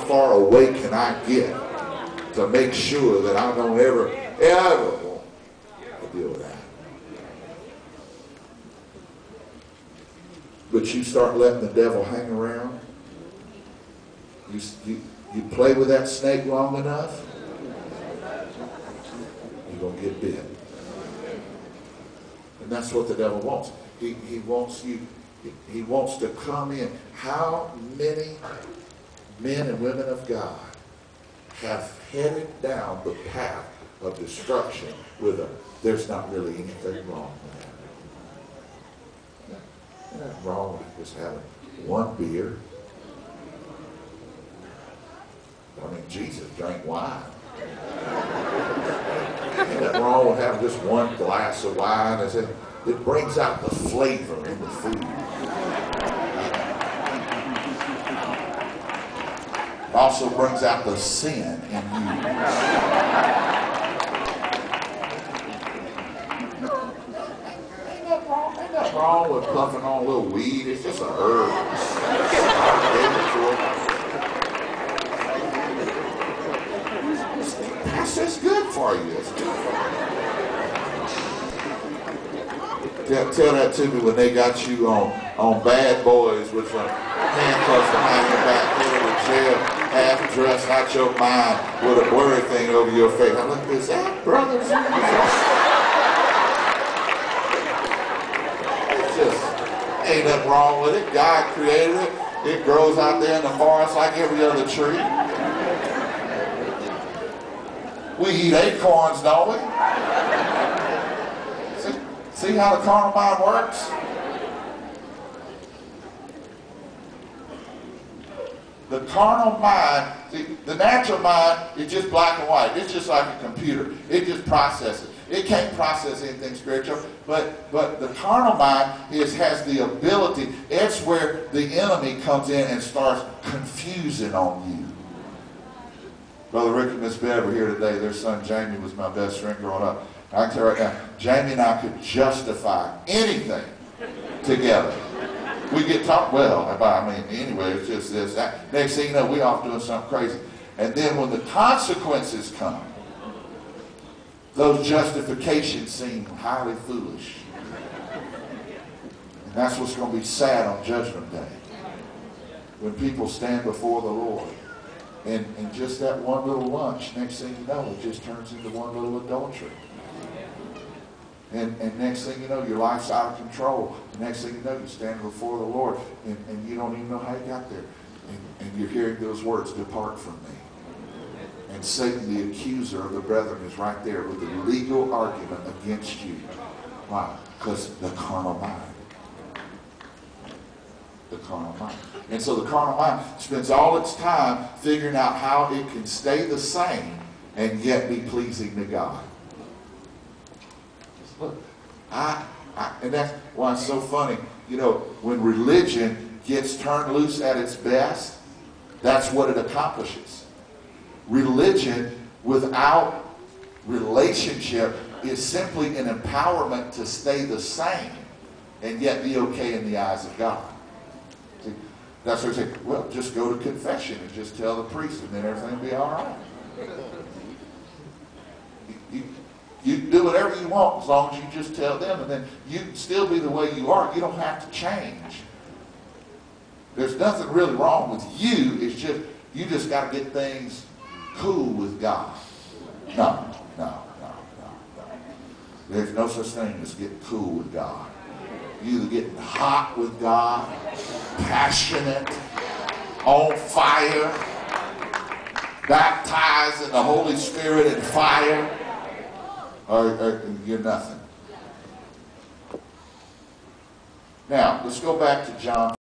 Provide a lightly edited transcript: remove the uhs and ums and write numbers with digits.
far away can I get to make sure that I don't ever want to deal with that. But you start letting the devil hang around. You play with that snake long enough, you're going to get bit. And that's what the devil wants. He wants you, he wants to come in. How many men and women of God have headed down the path of destruction with them? There's not really anything wrong with that. There's nothing wrong with just having one beer. I mean, Jesus drank wine. Ain't nothing wrong with having just one glass of wine. It brings out the flavor in the food. It also brings out the sin in you. Ain't nothing wrong with puffing on a little weed. It's just a herb. God gave it to us. It's good for you. It's good for you. Tell that to me when they got you on Bad Boys with some handcuffs behind your back, headed to jail, half dressed, out your mind, with a blurry thing over your face. I'm like, is that brother? It's just, ain't nothing wrong with it. God created it. It grows out there in the forest like every other tree. We eat acorns, don't we? See how the carnal mind works? The carnal mind, see, the natural mind is just black and white. It's just like a computer. It just processes. It can't process anything spiritual. But the carnal mind has the ability. It's where the enemy comes in and starts confusing on you. Brother Rick and Miss Bev are here today. Their son Jamie was my best friend growing up. I can tell you right now, Jamie and I could justify anything together. We get talked, well, I mean, anyway, it's just this, that. Next thing you know, we off doing something crazy. And then when the consequences come, those justifications seem highly foolish. And that's what's going to be sad on Judgment Day. When people stand before the Lord. And just that one little lunch, next thing you know, it just turns into one little adultery. And next thing you know, your life's out of control. The next thing you know, you stand before the Lord, and you don't even know how you got there. And you're hearing those words, depart from me. And Satan, the accuser of the brethren, is right there with a legal argument against you. Why? Because the carnal mind. The carnal mind. And so the carnal mind spends all its time figuring out how it can stay the same and yet be pleasing to God. Look, and that's why it's so funny. You know, when religion gets turned loose at its best, that's what it accomplishes. Religion without relationship is simply an empowerment to stay the same and yet be okay in the eyes of God. See, that's what I say, well, just go to confession and just tell the priest and then everything will be all right. You do whatever you want as long as you just tell them, and then you can still be the way you are. You don't have to change. There's nothing really wrong with you. It's just, you just got to get things cool with God. No. There's no such thing as getting cool with God. You're either getting hot with God, passionate, on fire, baptized in the Holy Spirit and fire, or you're nothing. Now, let's go back to John